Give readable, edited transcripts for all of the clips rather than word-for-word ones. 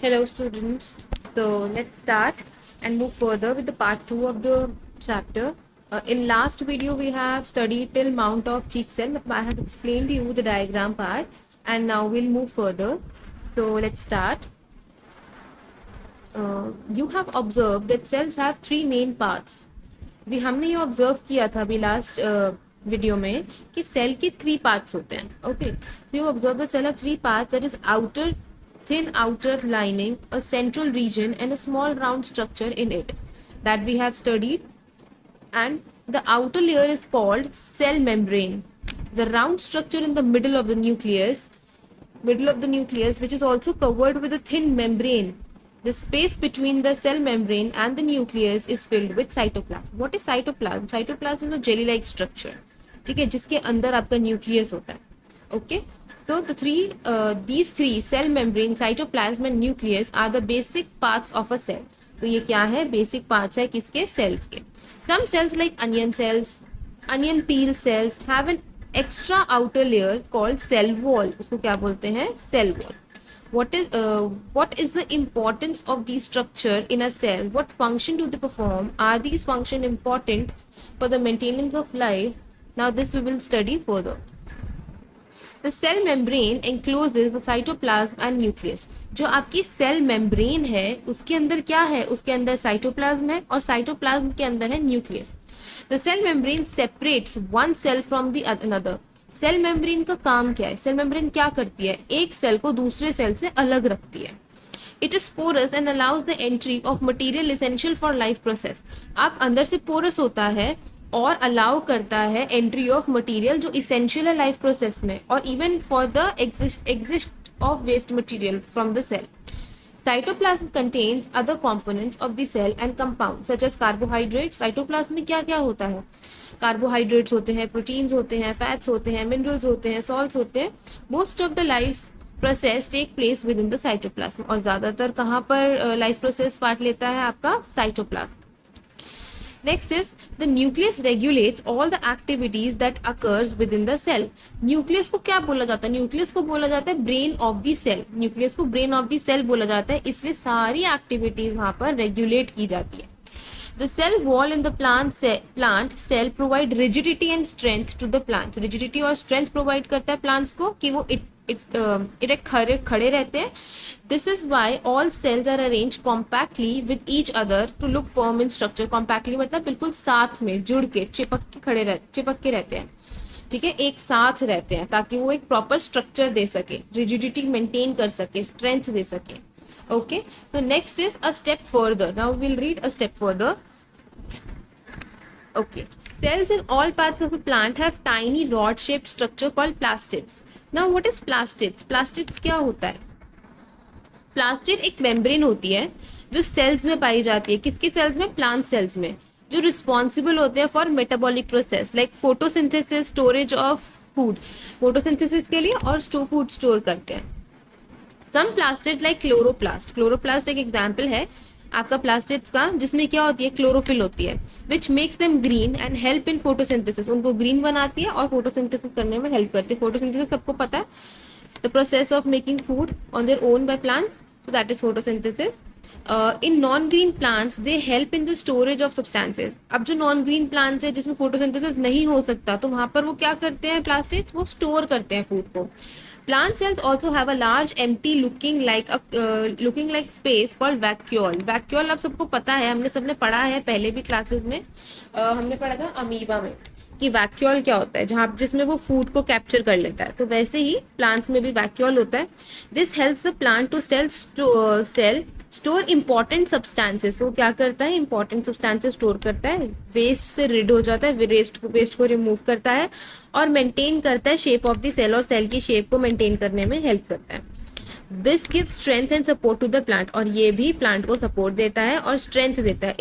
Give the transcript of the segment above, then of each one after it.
Hello students. So let's start and move further with the part 2 of the chapter. In last video we have studied till mount of cheek cell. I have explained you the diagram part and now we'll move further. So let's start. You have observed that cells have three main parts. भी हमने ये observe किया था अभी last video में कि cell के three parts होते हैं. Okay, so you observe the cell have three parts, that is outer thin outer lining, a central region and a small round structure in it that we have studied, and the outer layer is called cell membrane. The round structure in the middle of the nucleus which is also covered with a thin membrane. The space between the cell membrane and the nucleus is filled with cytoplasm. What is cytoplasm? Cytoplasm is a jelly like structure, ठीक है, जिसके अंदर आपका nucleus होता है. Okay, so these three cell membrane, cytoplasm and nucleus are the basic parts of a cell. तो ये क्या है? बेसिक पार्ट्स है किसके? सेल्स के. Some cells like onion peel cells have an extra outer layer called cell wall. उसको क्या बोलते हैं? Cell wall. What is the importance of these structure in a cell? What function do they perform? Are these function important for the maintenance of life? Now this we will study further. The cell membrane encloses the cytoplasm and nucleus. जो आपकी cell membrane है उसके अंदर क्या है? उसके अंदर cytoplasm है और साइटोप्लाज्म के अंदर है nucleus. The cell membrane separates one cell from the another. Cell membrane का काम क्या है? सेल मेम्ब्रेन क्या करती है? एक सेल को दूसरे सेल से अलग रखती है. It is porous and allows the entry of material essential for life process. आप अंदर से पोरस होता है और अलाउ करता है एंट्री ऑफ मटेरियल जो इसेंशियल है लाइफ प्रोसेस में, और even for the exist of waste material from the cell. Cytoplasm contains other components of the cell and compound such as carbohydrate. Cytoplasm में क्या क्या होता है? कार्बोहाइड्रेट्स होते हैं, प्रोटीन्स होते हैं, फैट्स होते हैं, मिनरल्स होते हैं, सॉल्ट्स होते हैं. Most of the life process take place within the cytoplasm. और ज्यादातर कहाँ पर लाइफ प्रोसेस पार्ट लेता है आपका? Cytoplasm. Next is the nucleus regulates all the activities that occurs within the cell. Nucleus को क्या बोला जाता है? Nucleus को बोला जाता है brain of the cell. Nucleus को brain of the cell बोला जाता है, इसलिए सारी activities वहाँ पर regulate की जाती है. The cell wall in the plant cell provide rigidity and strength to the plant. Rigidity और strength provide करता है plants को कि वो इरेक्ट खड़े रहते हैं. This is why all cells are arranged compactly with each other to look firm in structure. Compactly मतलब बिल्कुल साथ में जुड़ के चिपक के रहते हैं, ठीक है, एक साथ रहते हैं ताकि वो एक प्रॉपर स्ट्रक्चर दे सके, रिजिडिटी मेंटेन कर सके, स्ट्रेंथ दे सके. Okay, so next is a step further. Now we'll read a step further. Okay, cells in all parts of a plant have tiny rod-shaped structure called plastids. Now what is plastids? Plastids क्या होता है? Plastid एक membrane होती है जो sales में पाई जाती है. किसके सेल्स में? प्लांट सेल्स में, जो रिस्पॉन्सिबल होते हैं for metabolic process like photosynthesis, storage of food, photosynthesis के लिए, और फूड स्टोर करते हैं. सम प्लास्टिड लाइक क्लोरोप्लास्ट एक एग्जाम्पल है आपका प्लास्टिड्स का, जिसमें क्या होती है? क्लोरोफिल होती है, which makes them green and help in photosynthesis. उनको ग्रीन बनाती है और फोटोसिंथेसिस करने में हेल्प करती है. फोटोसिंथेसिस सबको पता है, the process of making food on their own by plants, so that is photosynthesis. In non-green plants they help in the storage of substances. अब जो non-green plants है जिसमें photosynthesis नहीं हो सकता, तो वहाँ पर वो क्या करते हैं? प्लास्टिड्स वो स्टोर करते हैं फूड को. Plant cells also have a large empty looking like space called vacuole. Vacuole आप सबको पता है, हमने सबने पढ़ा है पहले भी क्लासेस में. हमने पढ़ा था अमीबा में कि वैक्यूल क्या होता है, जहाँ जिसमें वो फूड को कैप्चर कर लेता है. तो वैसे ही प्लांट्स में भी वैक्यूल होता है. This helps the plant to cell store important substances. तो क्या करता है? इंपॉर्टेंट सब्सटेंसेस स्टोर करता है, वेस्ट से रिड हो जाता है, वेस्ट को रिमूव करता है और मेंटेन करता है शेप ऑफ द सेल, और सेल की शेप को मेंटेन करने में हेल्प करता है. This gives strength and support to the plant. और ये भी प्लांट को सपोर्ट देता है और स्ट्रेंथ देता है.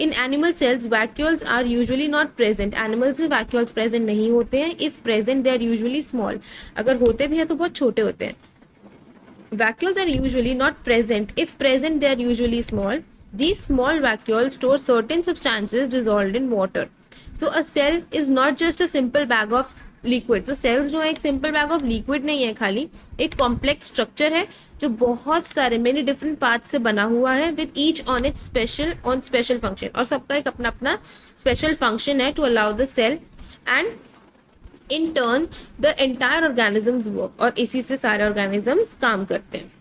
In animal cells, vacuoles are usually not present. Animals में vacuoles present नहीं होते हैं. If present, they are usually small. अगर होते भी हैं तो बहुत छोटे होते हैं. Vacuoles are usually not present. If present, they are usually small. These small vacuoles store certain substances dissolved in water. So a cell is not just a simple bag of liquid. तो sales जो है एक simple bag of liquid नहीं है, खाली एक complex structure है जो बहुत सारे मेनी डिफरेंट पार्ट से बना हुआ है with each on its special function, और सबका एक अपना अपना स्पेशल फंक्शन है to allow the cell and in turn the entire organisms work, और इसी से सारे ऑर्गेनिजम्स काम करते हैं।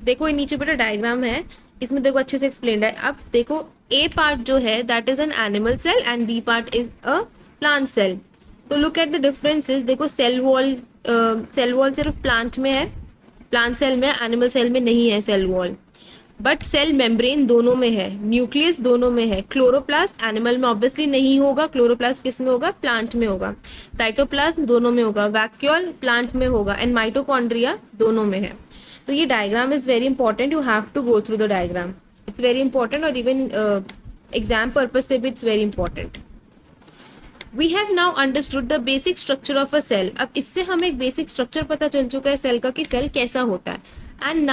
देखो ये नीचे बेटा डायग्राम है, इसमें देखो अच्छे से एक्सप्लेन्ड है। अब देखो ए पार्ट जो है that is an animal cell and B part is a plant cell. तो लुक एट द डिफरेंसेस। देखो सेल वॉल सिर्फ प्लांट में है, प्लांट सेल में, एनिमल सेल में नहीं है cell wall, but cell membrane दोनों में है, न्यूक्लियस दोनों में है। क्लोरोप्लास्ट एनिमल में ऑब्वियसली नहीं होगा, क्लोरोप्लास्ट किस में होगा, प्लांट में होगा। साइटोप्लाज्म दोनों में होगा, वैक्यूल प्लांट में होगा, एंड माइटोकॉन्ड्रिया दोनों में है। तो ये diagram is very important, you have to go through the diagram, it's very important, और इवन एग्जाम पर्पज से भी it's very important. We have now understood the basic structure of a cell. अब इससे हमें एक बेसिक स्ट्रक्चर पता चल चुका है सेल का कि सेल कैसा होता है। And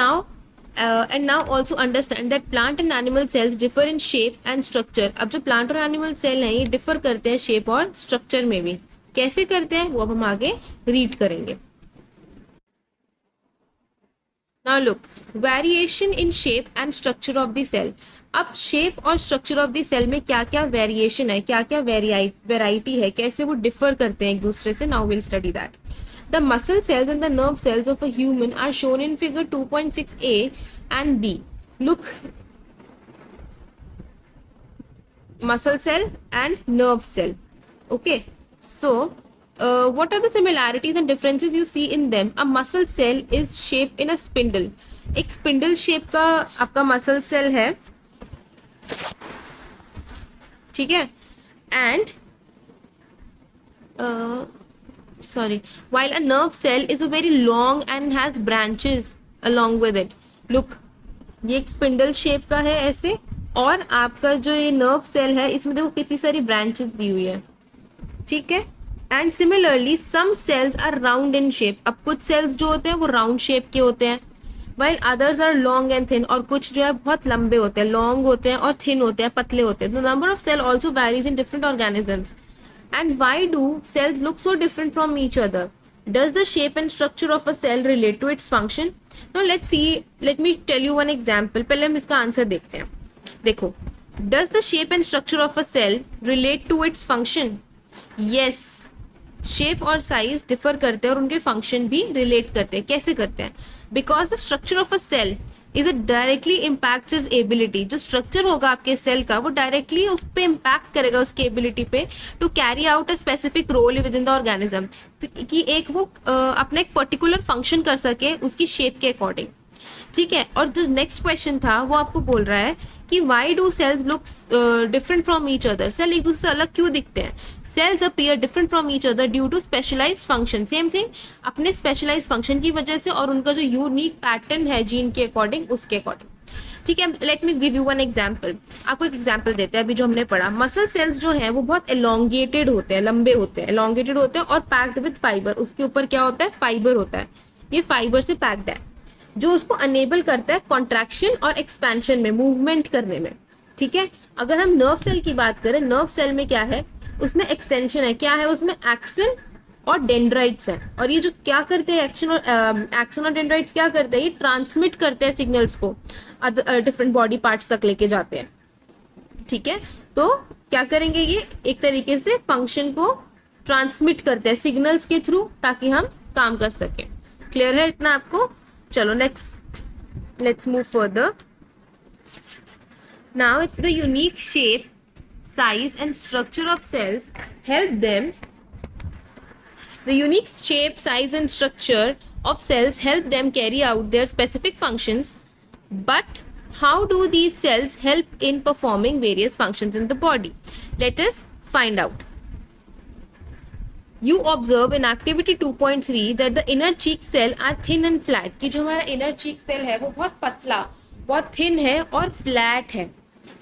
now also understand that plant and animal sales differ in shape and structure. अब जो प्लांट और एनिमल सेल हैं ये डिफर करते हैं शेप और स्ट्रक्चर में भी। कैसे करते हैं वो अब हम आगे रीड करेंगे। Now look, variation in shape and structure of the cell. अब शेप और स्ट्रक्चर ऑफ द सेल में क्या क्या वेरिएशन है, क्या क्या वेराइटी है, कैसे वो डिफर करते हैं एक दूसरे से, now will study that. The muscle cells and the nerve cells of a human are shown in figure 2.6a and b. Look, muscle cell and nerve cell. Okay, so what are the similarities and differences you see in them? A muscle cell is shaped in a spindle. एक spindle shape का आपका muscle cell है, ठीक है, and sorry, while a nerve cell is a very long and has branches along with it. Look, ये एक spindle shape का है ऐसे, और आपका जो ये नर्व सेल है इसमें देखो कितनी सारी ब्रांचेस दी हुई है, ठीक है। And similarly some cells are round in shape. अब कुछ सेल्स जो होते हैं वो राउंड शेप के होते हैं, while others are long and thin, और कुछ जो है बहुत लंबे होते हैं, लॉन्ग होते हैं, और थिन होते हैं, पतले होते हैं। The number of cell also varies in different organisms. And why do cells look so different from each other? Does the shape and structure of a cell relate to its function? Now let me tell you one example. पहले हम इसका answer देखते हैं। देखो, does the shape and structure of a cell relate to its function? Yes, shape और size differ करते हैं और उनके फंक्शन भी रिलेट करते हैं। कैसे करते हैं? Because the structure of a cell is a directly impact is ability. जो स्ट्रक्चर होगा आपके सेल का वो डायरेक्टली उस पर इम्पैक्ट करेगा, उसकी एबिलिटी पे to carry out a specific role within the organism, कि एक वो अपना एक पर्टिकुलर फंक्शन कर सके उसकी शेप के अकॉर्डिंग, ठीक है। और जो नेक्स्ट क्वेश्चन था वो आपको बोल रहा है कि why do cells look different from each other? Cell एक दूसरे से अलग क्यों दिखते हैं? Cells appear different from each other due to specialised function. Same thing, अपने स्पेशलाइज्ड फंक्शन की वजह से और उनका जो यूनिक पैटर्न है जीन के अकॉर्डिंग, उसके अकॉर्डिंग, ठीक है। Let me give you one example. आपको एक एग्जांपल देते हैं अभी जो हमने पढ़ा। मसल सेल्स जो है वो बहुत एलोंगेटेड होते हैं, लंबे होते हैं, एलोंगेटेड होते हैं और पैक्ड विद फाइबर। उसके ऊपर क्या होता है? फाइबर होता है। ये फाइबर से पैक्ड है जो उसको अनेबल करता है कॉन्ट्रैक्शन और एक्सपेंशन में, मूवमेंट करने में, ठीक है। अगर हम नर्व सेल की बात करें, नर्व सेल में क्या है? उसमें एक्सटेंशन है। क्या है उसमें? एक्सन और डेंड्राइट्स हैं। और ये जो क्या करते हैं, एक्सन और डेंड्राइट्स क्या करते हैं? ये ट्रांसमिट करते हैं सिग्नल्स को, डिफरेंट बॉडी पार्ट्स तक लेके जाते हैं, ठीक है। तो क्या करेंगे? ये एक तरीके से फंक्शन को ट्रांसमिट करते हैं सिग्नल्स के थ्रू, ताकि हम काम कर सकें। क्लियर है इतना आपको? चलो next, let's move further. Now it's the unique shape, size and structure of cells help them. The unique shape, size and structure of cells help them carry out their specific functions. But how do these cells help in performing various functions in the body? Let us find out. You observe in activity 2.3 that the inner cheek cell are thin and flat. कि जो हमारा inner cheek cell है वो बहुत पतला, बहुत thin है और flat है,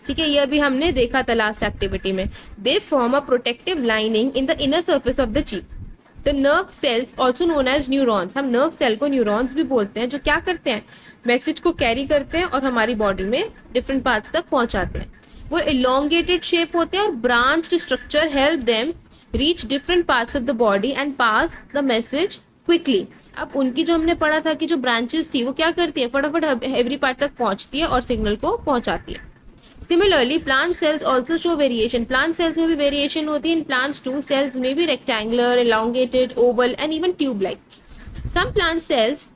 ठीक है। ये अभी हमने देखा था लास्ट एक्टिविटी में। They form a protective lining in the inner surface of the cheek. The nerve cells also known as neurons. हम नर्व सेल को न्यूरॉन्स भी बोलते हैं, जो क्या करते हैं? मैसेज को कैरी करते हैं और हमारी बॉडी में डिफरेंट पार्ट्स तक पहुंचाते हैं। वो एलोंगेटेड शेप होते हैं और branched structure help them reach different parts of the body and pass the message quickly. अब उनकी जो हमने पढ़ा था कि जो ब्रांचेस थी वो क्या करती है, फटाफट एवरी पार्ट तक पहुंचती है और सिग्नल को पहुंचाती है. Similarly, plant cells also show variation. Plant cells में भी variation होती है. In plants too, cells may be rectangular, elongated, oval, and even tube-like. Some plant cells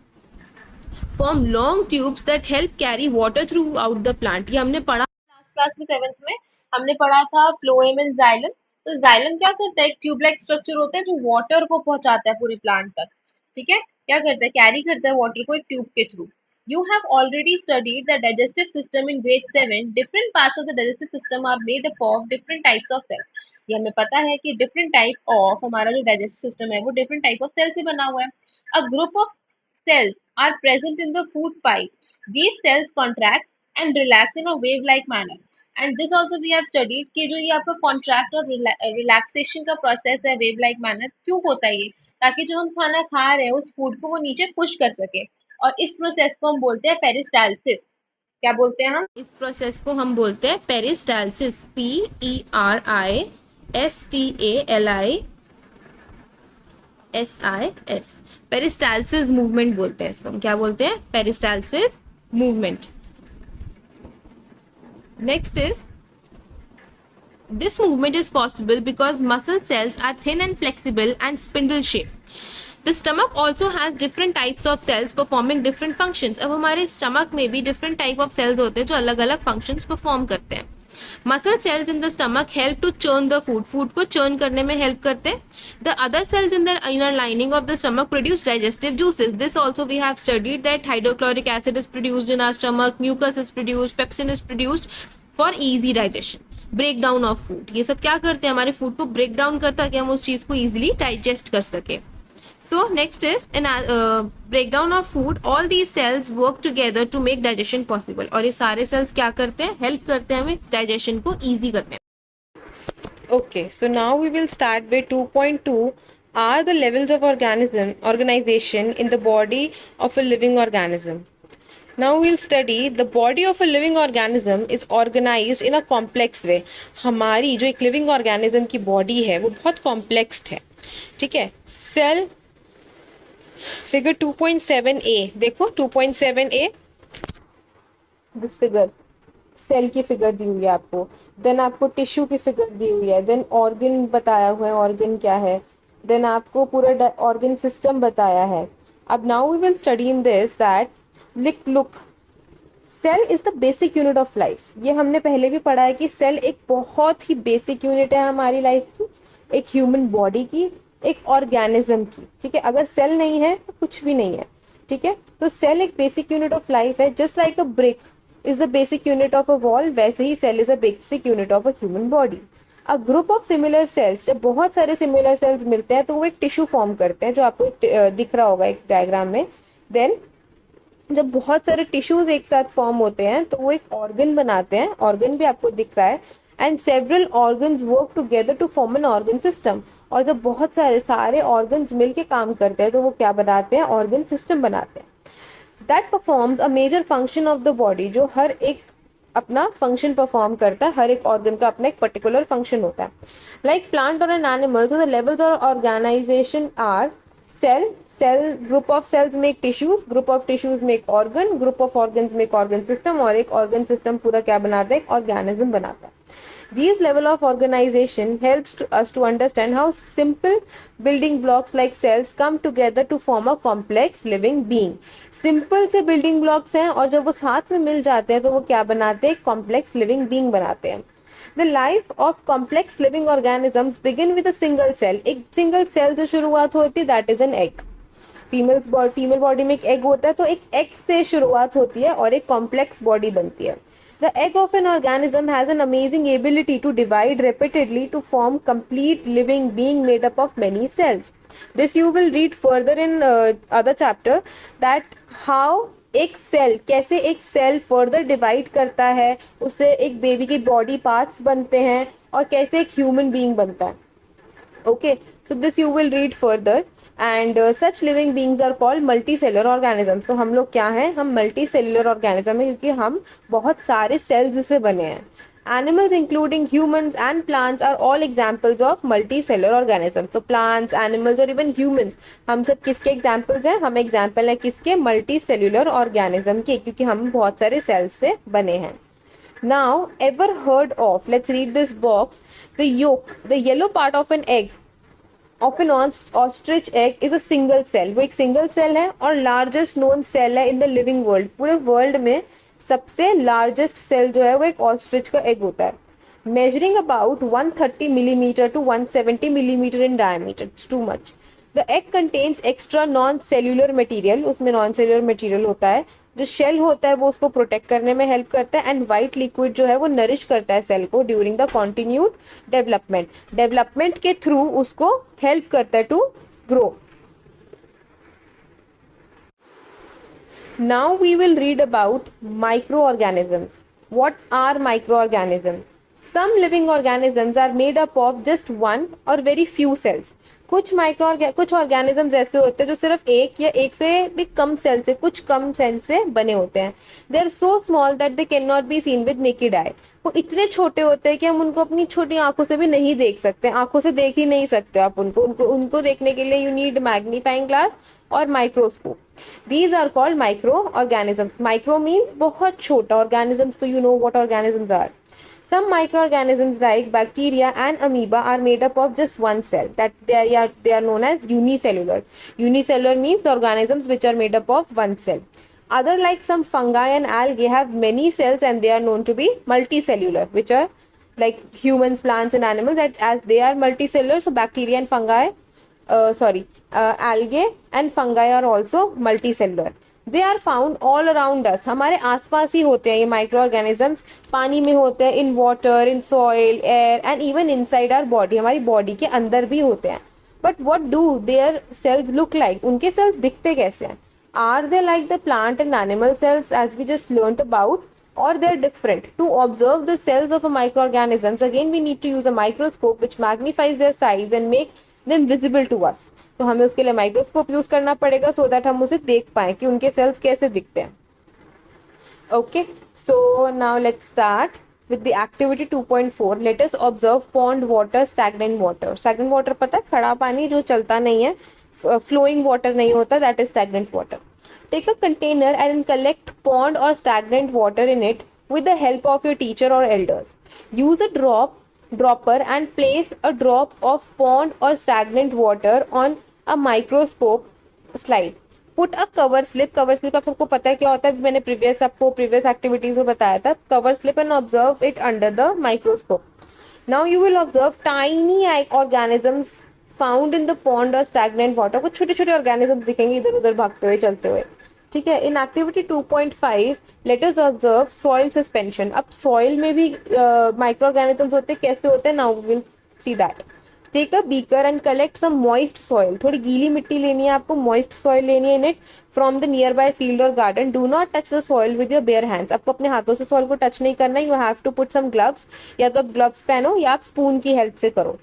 form long tubes that help carry water throughout the plant. ये हमने पढ़ा last class में, 7th में हमने पढ़ा था फ्लोएम एंड जाइलम. तो xylem क्या करता है, एक ट्यूब लाइक स्ट्रक्चर होता है जो वाटर को पहुंचाता है पूरे प्लांट तक. ठीक है, क्या करता है, कैरी करता है वाटर को एक ट्यूब के through. You have already studied the digestive system in grade 7. Different parts of the digestive system are made up of different types of cells. ये हमें पता है कि different type of हमारा जो digestive system है वो different type of cells से बना हुआ है. A group of cells are present in the food pipe. These cells contract and relax in a wave-like manner. And this also we have studied कि जो ये आपका contract और relaxation का process है wave-like manner क्यों होता है ये, ताकि जो हम खाना खा रहे हैं उस फूड को वो नीचे पुश कर सके. और इस प्रोसेस को हम बोलते हैं पेरिस्टालसिस. क्या बोलते हैं हम, इस प्रोसेस को हम बोलते हैं पेरिस्टालसिस. PERISTALSIS. पेरिस्टालसिस मूवमेंट बोलते हैं इसको. हम क्या बोलते हैं, peristalsis movement. Next is, this movement is possible because muscle cells are thin and flexible and spindle shaped. The stomach also has different types of cells performing different functions. अब हमारे stomach में भी different type of cells होते हैं जो अलग अलग functions perform करते हैं. Muscle cells in the stomach help to churn the food. Food को churn करने में help करते हैं. The other cells in the inner lining of the stomach produce digestive juices. This also we have studied that hydrochloric acid is produced in our stomach, mucus is produced, pepsin is produced for easy digestion. Break down of food, ये सब क्या करते हैं, हमारे food को break down करता है कि हम उस चीज को इजीली डाइजेस्ट कर सके. So next is in break down of food, all these cells work together to make digestion possible. और ये सारे सेल्स क्या करते हैं, हेल्प करते हैं हमें डाइजेशन को ईजी करने में. Okay, so now we will start with 2.2 are the levels of organisation in the body of a living organism. Now we'll study the body of a living organism is organized in a complex way. हमारी जो एक living organism की body है वो बहुत complex है. ठीक है, cell figure 2.7a देखो, 2.7a this figure सेल की फिगर दी हुई है आपको. देन आपको टिश्यू की फिगर दी हुई है. देन ऑर्गन बताया हुआ है, ऑर्गन क्या है. देन आपको पूरा ऑर्गन सिस्टम बताया है. अब now we will study in this that look, cell is the basic unit of life. ये हमने पहले भी पढ़ा है कि सेल एक बहुत ही बेसिक यूनिट है हमारी लाइफ की, एक ह्यूमन बॉडी की, एक ऑर्गेनिज्म की. ठीक है, अगर सेल नहीं है तो कुछ भी नहीं है. ठीक है, तो सेल एक बेसिक यूनिट ऑफ लाइफ है. Just like a brick is the basic unit of a wall, वैसे ही cell is a basic unit of a human body. A group of similar cells, जब बहुत सारे सिमिलर सेल्स मिलते हैं तो वो एक टिश्यू फॉर्म करते हैं, जो आपको दिख रहा होगा एक डायग्राम में. देन जब बहुत सारे टिश्यूज एक साथ फॉर्म होते हैं तो वो एक ऑर्गन बनाते हैं. ऑर्गन भी आपको दिख रहा है. And several organs work together to form an organ system. और जब बहुत सारे ऑर्गन्स मिलके काम करते हैं तो वो क्या बनाते हैं, ऑर्गन सिस्टम बनाते हैं. That performs a major function of the body, जो हर एक अपना फंक्शन परफॉर्म करता है. हर एक ऑर्गन का अपना एक पर्टिकुलर फंक्शन होता है. लाइक प्लांट और एन एनिमल, तो द लेवल्स और organisation are cell group of cells make tissues, group of tissues make organ, group of organs make organ system, और एक organ system पूरा क्या बनाता है, एक organism बनाता है. These level of organization helps to us to understand how simple building blocks like cells come together to form a complex living being. Simple से building blocks हैं और जब वो साथ में मिल जाते हैं तो वो क्या बनाते हैं, complex living being बनाते हैं. The life of complex living organisms begin with a single cell. एक single cell से शुरुआत होती है, that is an egg. Female body में एक एग होता है, तो एक एग से शुरुआत होती है और एक कॉम्प्लेक्स बॉडी बनती है. The egg of an organism has an amazing ability to divide repeatedly to form complete living being made up of many cells. This you will read further in other chapter that how एक cell, कैसे एक cell further divide करता है, उससे एक baby के body parts बनते हैं और कैसे एक ह्यूमन बीइंग बनता है. Okay, so this you will read further. And such living beings are called multicellular organisms. तो हम लोग क्या हैं, हम multicellular organism है क्योंकि हम बहुत सारे cells से बने हैं. Animals including humans and plants are all examples of multicellular organisms. तो plants, animals और even humans हम सब किसके examples हैं? हम example है किसके? multicellular organism के, क्योंकि हम बहुत सारे cells से बने हैं. Now, ever heard of? Let's read this box. The yolk, the yellow part of an egg of an ostrich egg is a single cell. वो एक single cell है और largest known cell है in the living world. पूरे world में सबसे largest cell जो है वो एक ostrich का egg होता है. Measuring about 130 millimeter to 170 millimeter in diameter. It's too much. The egg contains extra non-cellular material. उसमें non-cellular material होता है. जो शेल होता है वो उसको प्रोटेक्ट करने में हेल्प करता है एंड वाइट लिक्विड जो है वो नरिश करता है सेल को ड्यूरिंग द कॉन्टिन्यूड डेवलपमेंट के थ्रू उसको हेल्प करता है to grow. Now we will read about micro organisms. What are micro organisms? Some living organisms are made up of just one और वेरी फ्यू सेल्स. कुछ organisms ऐसे होते हैं जो सिर्फ एक या एक से भी कम सेल से, कुछ कम सेल से बने होते हैं. They are so small that they can not be seen with naked eye. वो इतने छोटे होते हैं कि हम उनको अपनी छोटी आंखों से भी नहीं देख सकते. आंखों से देख ही नहीं सकते आप उनको देखने के लिए यू नीड मैग्नीफाइंग ग्लास और microscope. These are called micro organisms. Micro means बहुत छोटा. ऑर्गेनिजम्स तो you know what organisms are. Some microorganisms like bacteria and amoeba are made up of just one cell. That they are known as unicellular. Unicellular means the organisms which are made up of one cell. Other like some fungi and algae have many cells and they are known to be multicellular, which are like humans, plants and animals. That as they are multicellular, so bacteria and fungi, algae and fungi are also multicellular. They are found all around us. हमारे आसपास ही होते हैं ये micro organisms. पानी में होते हैं, in water, in soil, air and even inside our body. हमारी बॉडी के अंदर भी होते हैं. But what do their cells look like? उनके सेल्स दिखते कैसे हैं? Are they like the plant and animal cells as we just learned about, or they're different? To observe the cells of a microorganisms, again we need to use a microscope which magnifies their size and make them visible to us. तो हमें उसके लिए microscope use करना पड़ेगा so that हम उसे देख पाएं कि उनके सेल्स कैसे दिखते हैं. Okay, so now let's start with the activity 2.4. let us observe pond water, stagnant water. stagnant water पता है? खड़ा पानी जो चलता नहीं है, flowing water नहीं होता, that is stagnant water. Take a container and collect pond or stagnant water in it with the help of your teacher or elders. Use a dropper and place a drop of pond or stagnant water on a microscope slide. Put a cover slip. cover slip आप सबको पता है क्या होता है? मैंने previous activities में बताया था. cover slip and observe it under the microscope. Now you will observe tiny organisms found in the pond or stagnant water. कुछ छोटे छोटे organisms दिखेंगे इधर उधर भागते हुए चलते हुए. ठीक है. In activity 2.5 let us observe soil suspension. अब सॉइल में भी माइक्रो ऑर्गेनिजम्स होते हैं. कैसे होते हैं? Now we will see that. Take a beaker and collect some moist soil. थोड़ी गीली मिट्टी लेनी है आपको, मॉइस्ट सॉइल लेनी है in it from the nearby field और garden. Do not touch the soil with your bare hands. आपको अपने हाथों से सॉइल को टच नहीं करना. You have to put some gloves. या तो आप ग्लव्स पहनो या आप स्पून की हेल्प से करो.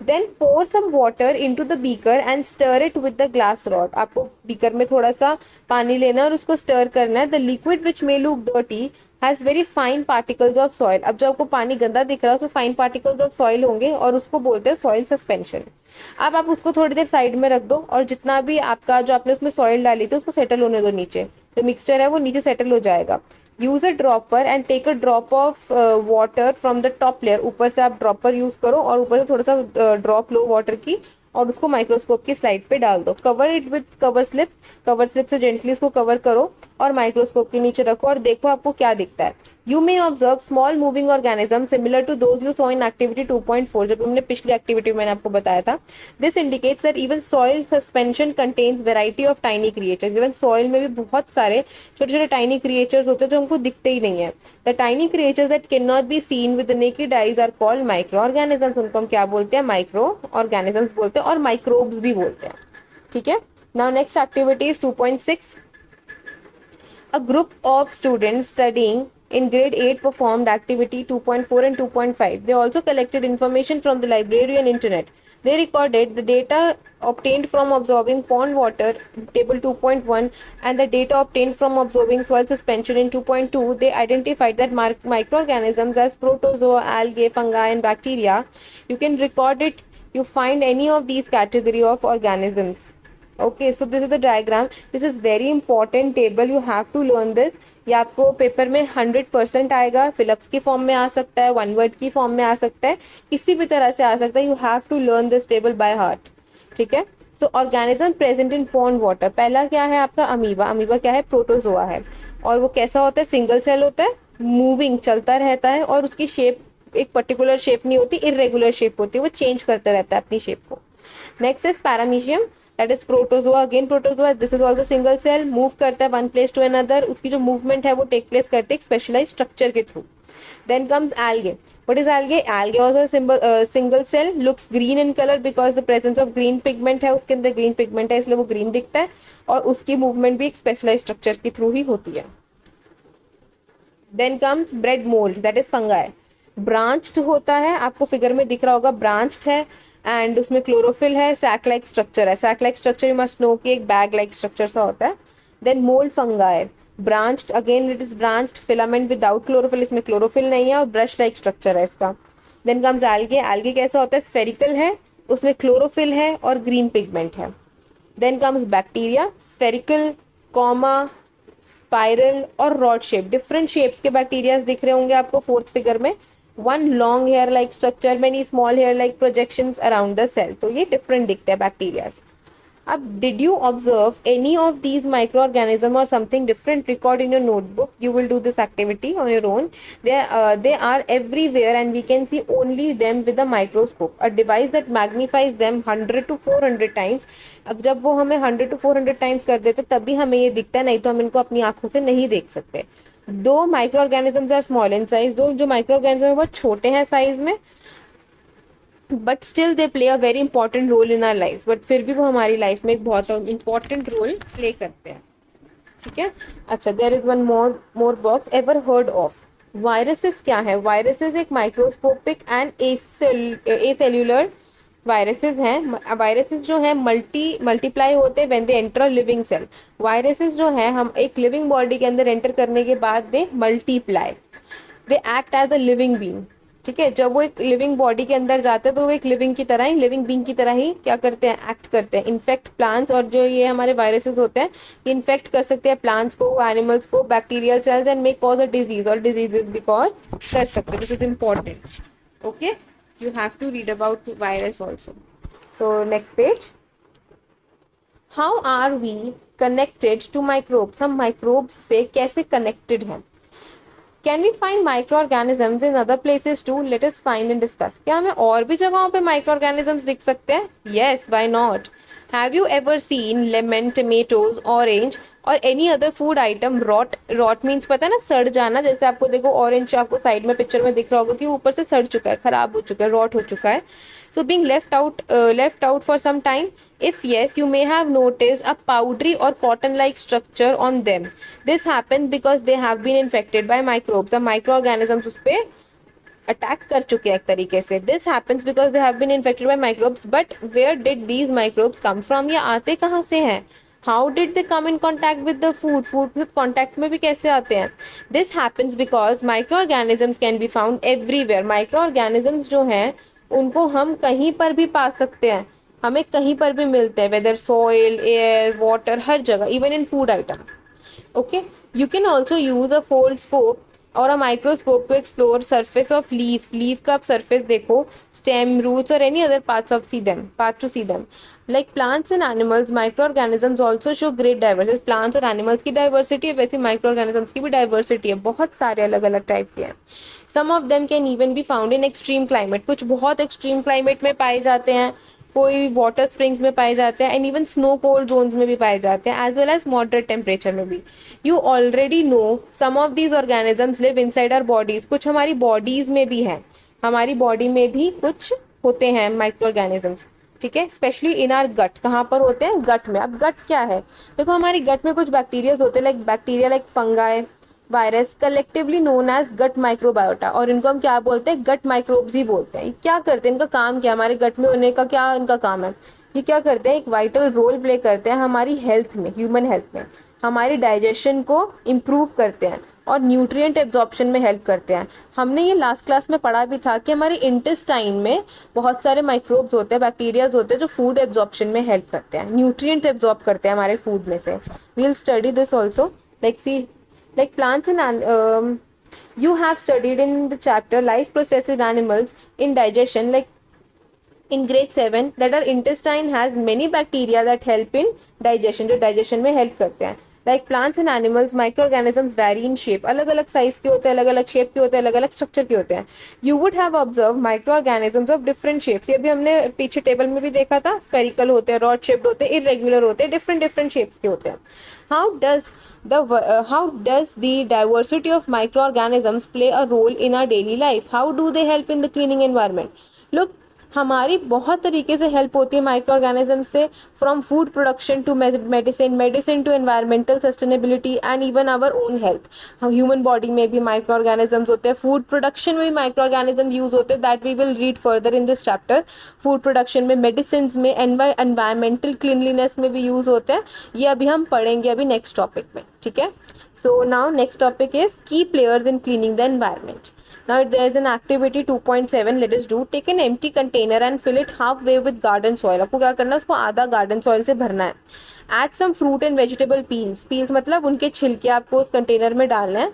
Then pour some water into the beaker and stir it with the glass rod. आपको बीकर में थोड़ा सा पानी लेना है और उसको स्टर करना है. The liquid which may look dirty has very fine particles of soil. अब जो आपको पानी गंदा दिख रहा है उसमें fine particles of soil होंगे और उसको बोलते हैं soil suspension. अब आप उसको थोड़ी देर साइड में रख दो और जितना भी आपका जो आपने उसमें soil डाली थी उसको सेटल होने दो. नीचे जो मिक्सचर है वो नीचे सेटल हो जाएगा. Use a dropper and take a drop of water from the top layer. ऊपर से आप ड्रॉपर यूज करो और ऊपर से थोड़ा सा ड्रॉप लो वाटर की और उसको माइक्रोस्कोप की स्लाइड पे डाल दो. Cover it with cover slip से जेंटली उसको कवर करो और माइक्रोस्कोप के नीचे रखो और देखो आपको क्या दिखता है. You may observe small moving organism similar to those you saw in activity 2.4. जब हमने पिछली एक्टिविटी मैंने आपको बताया था. This indicates that even soil suspension contains variety of tiny creatures. Even soil में भी बहुत सारे छोटे छोटे टाइनी क्रिएचर्स होते हैं जो हमको दिखते ही नहीं है. The tiny creatures that can not be seen with the naked eyes are called micro organisms. उनको हम क्या बोलते हैं? माइक्रो ऑर्गेनिजम्स बोलते हैं और माइक्रोब्स भी बोलते हैं. ठीक है. Now next activity is 2.6. A group of students studying in grade 8 performed activity 2.4 and 2.5. They also collected information from the library and internet. They recorded the data obtained from observing pond water, table 2.1, and the data obtained from observing soil suspension in 2.2. They identified that microorganisms as protozoa, algae, fungi, and bacteria. You can record it. You find any of these category of organisms. Okay, so this is the diagram. This is very important table. You have to learn this. ये आपको paper में 100% आएगा. Fill-ups की form में आ सकता है, one word की form में आ सकता है, किसी भी तरह से आ सकता है. You have to learn this table by heart. ठीक है. So organism present in pond water. पहला क्या है आपका? अमीबा. अमीबा क्या है? प्रोटोजोआ है. और वो कैसा होता है? सिंगल सेल होता है, मूविंग, चलता रहता है, और उसकी शेप एक पर्टिकुलर शेप नहीं होती, इरेगुलर शेप होती है, वो चेंज करता रहता है अपनी शेप को. Next is paramecium. That is protozoa. Again protozoa. This is also single cell, move करता है वन प्लेस टू अनदर. उसकी जो मूवमेंट है वो टेक प्लेस करते हैं एक स्पेशलाइज स्ट्रक्चर के थ्रू. Then comes algae. What is algae? Algae also single cell, looks green in colour because the presence of green pigment है, उसके अंदर ग्रीन पिगमेंट है इसलिए वो ग्रीन दिखता है, और उसकी मूवमेंट भी एक स्पेशलाइज स्ट्रक्चर के थ्रू ही होती है. Then comes bread mould. That is fungi. Branched होता है, आपको फिगर में दिख रहा होगा, ब्रांच्ड है, एंड उसमें क्लोरोफिल है, सैक लाइक स्ट्रक्चर है. Sac like structure you must know कि एक बैग लाइक स्ट्रक्चर सा होता है. Then mould fungi. Branched, again it is branched, filament without chlorophyll, इसमें क्लोरोफिल नहीं है, और ब्रश लाइक स्ट्रक्चर है इसका. Then comes algae. एल्गे कैसा होता है? स्फेरिकल है, उसमें क्लोरोफिल है और ग्रीन पिगमेंट है. Then comes bacteria. Spherical, comma, spiral और रॉड शेप. डिफरेंट शेप्स के बैक्टीरियाज दिख रहे होंगे आपको फोर्थ फिगर में. One long hair like structure, many small hair like projections around the cell. तो ये डिफरेंट दिखते हैं बैक्टीरियाज. अब did you observe any of these micro organism और something different? Record in your notebook. You will do this activity on your own. they are everywhere and we can see only them with a microscope, a device that magnifies them 100 to 400 times. अब जब वो हमें 100 to 400 times कर देते तभी हमें ये दिखता है, नहीं तो हम इनको अपनी आंखों से नहीं देख सकते. Though micro organisms are small in size. दो जो माइक्रो ऑर्गेनिज्म बहुत छोटे हैं साइज में, but still they play a very important role in our life. बट फिर भी वो हमारी लाइफ में एक बहुत इंपॉर्टेंट रोल प्ले करते हैं. ठीक है. अच्छा, there is one more box. Ever heard of viruses? क्या है वायरसेस? एक माइक्रोस्कोपिक एंड एसेल्यूलर वायरसेस हैं. वायरसेस जो है मल्टीप्लाई होते हैं when they enter a living cell. Viruses जो है हम एक लिविंग बॉडी के अंदर एंटर करने के बाद they multiply. They act as a living being. ठीक है. जब वो एक लिविंग बॉडी के अंदर जाते हैं तो वो एक लिविंग की तरह ही, लिविंग बीइंग की तरह ही क्या करते हैं? एक्ट करते हैं. Infect plants. और जो ये हमारे वायरसेस होते हैं ये इन्फेक्ट कर सकते हैं प्लांट्स को, एनिमल्स को, bacterial cells, and may cause a disease, और डिजीजेस भी कॉज कर सकते हैं. This is important. Okay, you have to read about virus also. So next page. How are we connected to microbes? हम microbes से कैसे connected हैं? Can we find microorganisms in other places too? Let us find and discuss. क्या हमें और भी जगहों पे microorganisms दिख सकते हैं? Yes, why not? Have you ever seen lemon, tomatoes, orange or any other food item rot? Rot means पता है ना, सड़ जाना. जैसे आपको देखो ऑरेंज आपको साइड में पिक्चर में दिख रहा होगा कि ऊपर से सड़ चुका है, खराब हो चुका है, रॉट हो चुका है. So being left out for some time. If yes, you may have noticed a powdery or cotton-like structure on them. This happens because they have been infected by microbes. The microorganisms उस पे attack कर चुके हैं एक तरीके से. This happens because they have been infected by microbes. But where did these microbes come from? ये आते कहाँ से हैं? How did they come in contact with the food? Food के कॉन्टैक्ट में भी कैसे आते हैं? This happens because micro organisms can be found everywhere. Micro organisms जो हैं उनको हम कहीं पर भी पा सकते हैं, हमें कहीं पर भी मिलते हैं, वेदर सॉइल, एयर, वाटर, हर जगह, even in food items. Okay, you can also use a Foldscope और a microscope to explore surface of leaf. Leaf का आप सरफेस देखो, स्टेम, रूट्स और any other parts to see them. Like plants and animals, micro organisms also show great diversity. Plants और animals की diversity है, वैसे micro organisms की भी डाइवर्सिटी है, बहुत सारे अलग अलग टाइप के हैं. Some of them can even be found in extreme climate. कुछ बहुत एक्सट्रीम क्लाइमेट में पाए जाते हैं, कोई वाटर स्प्रिंग्स में पाए जाते हैं, and even snow cold zones में भी पाए जाते हैं, as well as moderate temperature में भी. You already know some of these organisms live inside our bodies. कुछ हमारी बॉडीज में भी हैं, हमारी बॉडी में भी कुछ होते हैं माइक्रो ऑर्गेनिजम्स. ठीक है. स्पेशली इन आर गट. कहाँ पर होते हैं? गट में. अब गट क्या है? देखो हमारी गट में कुछ बैक्टीरियाज होते हैं, like bacteria like fungi, virus collectively known as gut microbiota, और इनको हम क्या बोलते हैं, गट माइक्रोब्स ही बोलते हैं। ये क्या करते हैं, इनका काम क्या है, हमारे गट में होने का क्या इनका काम है, ये क्या करते हैं, एक वाइटल रोल प्ले करते हैं हमारी हेल्थ में, ह्यूमन हेल्थ में, हमारी डाइजेशन को इम्प्रूव करते हैं और न्यूट्रिएंट एब्जॉर्प्शन में हेल्प करते हैं। हमने ये लास्ट क्लास में पढ़ा भी था कि हमारे इंटेस्टाइन में बहुत सारे माइक्रोब्स होते हैं, बैक्टीरियाज होते हैं जो फूड एब्जॉर्प्शन में हेल्प करते हैं, न्यूट्रिएंट एब्जॉर्ब करते हैं हमारे फूड में से। We will study this also, like see, like plants and you have studied in the chapter life processes in animals in digestion, like in grade 7, that our intestine has many bacteria that help in digestion, जो digestion में help करते हैं। like plants and animals microorganisms vary in shape, अलग अलग size के होते हैं, अलग अलग शेप के होते हैं, अलग अलग स्ट्रक्चर के होते हैं। you would have observed microorganisms of different shapes, ये भी हमने पीछे टेबल में भी देखा था, spherical होते हैं, rod shaped होते हैं, irregular होते हैं, different shapes के होते हैं। how does the diversity of microorganisms play a role in our daily life? How do they help in the cleaning environment? look, हमारी बहुत तरीके से हेल्प होती है माइक्रो ऑर्गेनिज्म से, from food production to medicine to environmental sustainability and even our own health. Human body में भी micro organisms होते हैं, फूड प्रोडक्शन में भी माइक्रो ऑर्गेनिज्म यूज होते हैं, that we will read further in this chapter. Food production में, medicine में, एनवायरमेंटल क्लीनलीनेस में भी यूज होते हैं, ये अभी हम पढ़ेंगे अभी नेक्स्ट टॉपिक में, ठीक है। So now next topic is key players in cleaning the environment. Now there is an activity 2.7, let us do, take an empty container and fill it halfway with garden soil। आपको क्या करना है, उसको आधा garden soil से भरना है। Add some fruit and vegetable peels मतलब उनके छिलके आपको उस कंटेनर में डालना है।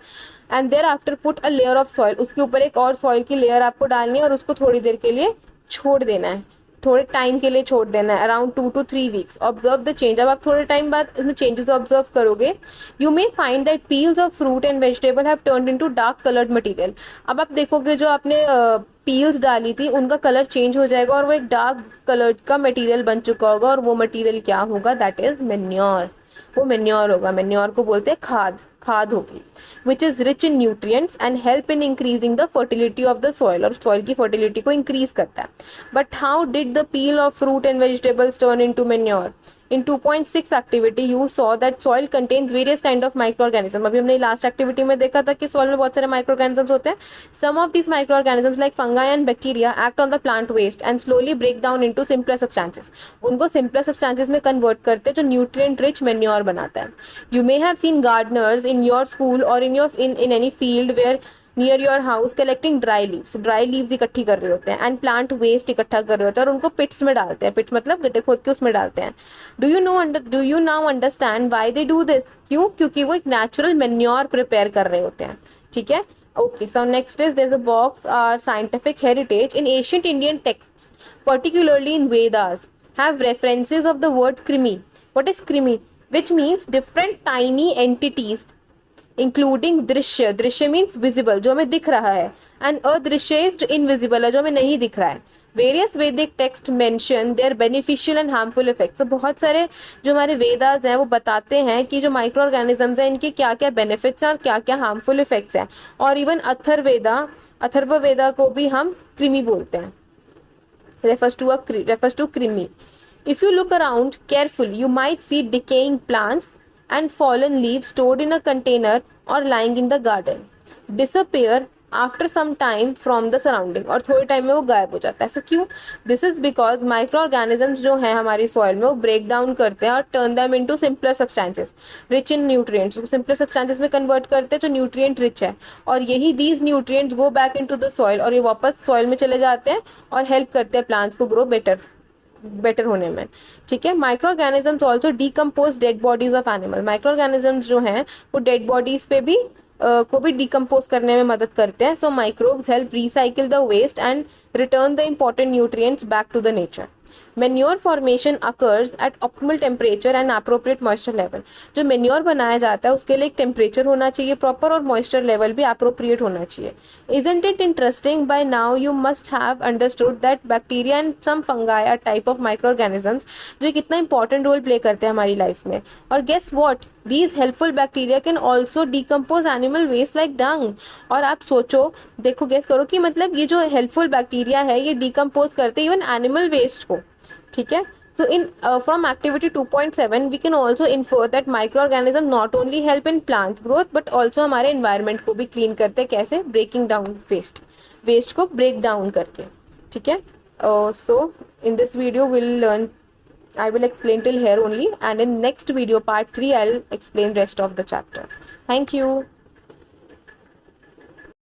And thereafter put a layer of soil, उसके ऊपर एक और सॉइल की लेयर आपको डालनी है और उसको थोड़ी देर के लिए छोड़ देना है, थोड़े टाइम के लिए छोड़ देना है, around 2 to 3 weeks. Observe the change, अब आप थोड़े टाइम बाद इसमें चेंजेस ऑब्जर्व करोगे। You may find that peels of fruit and vegetable have turned into dark coloured material. अब आप देखोगे जो आपने पील्स डाली थी उनका कलर चेंज हो जाएगा और वो एक डार्क कलर का मटेरियल बन चुका होगा, और वो मटेरियल क्या होगा, दैट इज मेन्योर। वो मेन्योर होगा, मेन्योर को बोलते हैं खाद, खाद होगी, which is rich in nutrients and help in increasing the fertility of the soil, और सॉइल की फर्टिलिटी को इंक्रीज करता है। But how did the peel of fruit and vegetables turn into manure? In 2.6 activity you saw that soil contains various kind of micro organism. अभी हमने last activity में देखा था कि सॉइल में बहुत सारे माइक्रो ऑर्गेनिजम्स होते हैं। Some of this micro organisms like fungi and bacteria act on the plant waste and slowly break down into simpler substances, उनको सिंपलर सब्सटेंसेस में कन्वर्ट करते हैं जो न्यूट्रिएंट रिच मेन्योर बनाता है। You may have seen gardeners in your school और in any field where near your house collecting dry leaves इकट्ठी कर रहे होते हैं एंड प्लांट वेस्ट इकट्ठा कर रहे होते हैं और उनको पिट्स में डालते हैं, पिट्स मतलब गड्ढे खोद के उसमें डालते हैं। Do you now understand why they do this? क्यों? क्योंकि वो एक नेचुरल मेन्योर प्रिपेयर कर रहे होते हैं, ठीक है। Okay, so next is there's a box, our scientific heritage in ancient Indian texts, particularly in Vedas, have references of the word krimi. What is krimi? Which means different tiny entities including दृश्य, दृश्य means visible जो हमें दिख रहा है, and अदृश्य is जो invisible है जो हमें नहीं दिख रहा है। Various Vedic text mention their beneficial and harmful effects. तो बहुत सारे जो हमारे वेदास हैं वो बताते हैं कि जो माइक्रो ऑर्गेनिजम्स हैं इनके क्या क्या बेनिफिट्स हैं और क्या क्या हार्मफुल इफेक्ट्स हैं। और इवन अथर्ववेदा को भी हम कृमि बोलते हैं, refers to krimi. If you look around carefully, you might see decaying plants and fallen leaves stored in a container or lying in the garden disappear after some time from the surrounding, और थोड़े time में वो गायब हो जाता है। ऐसा क्यों? This is because micro organisms जो हैं हमारी सॉइल में वो ब्रेक डाउन करते हैं और turn them into simpler substances rich in nutrients, simpler substances में कन्वर्ट करते हैं जो न्यूट्रिएंट रिच है, और यही these nutrients go back into the soil, और ये वापस सॉइल में चले जाते हैं और हेल्प करते हैं प्लांट्स को ग्रो बेटर होने में, ठीक है। Micro organisms also decompose dead bodies of animal. Micro organisms जो हैं वो डेड बॉडीज पे भी को भी डिकम्पोज करने में मदद करते हैं। So microbes help recycle the waste and return the important nutrients back to the nature. Manure formation occurs at optimal temperature and appropriate moisture level. जो मेन्योर बनाया जाता है उसके लिए एक टेम्परेचर होना चाहिए प्रॉपर, और मॉइस्चर लेवल भी अप्रोप्रिएट होना चाहिए। Isn't it interesting? By now you must have understood that bacteria and some fungi are type of micro organisms जो कितना इंपॉर्टेंट रोल प्ले करते हैं हमारी लाइफ में। और guess what, these helpful bacteria can also decompose animal waste like dung. और आप सोचो, देखो, गेस करो कि मतलब ये जो हेल्पफुल बैक्टीरिया है ये डिकम्पोज करते हैं इवन एनिमल वेस्ट को, ठीक है। So in from activity 2.7 we can also infer that microorganism not only help in plant growth but also हमारे environment को भी clean करते हैं. कैसे? Breaking down waste को break down करके. ठीक है? So in this video we'll learn, I will explain till here only, and in next video part 3 I'll explain rest of the chapter. Thank you.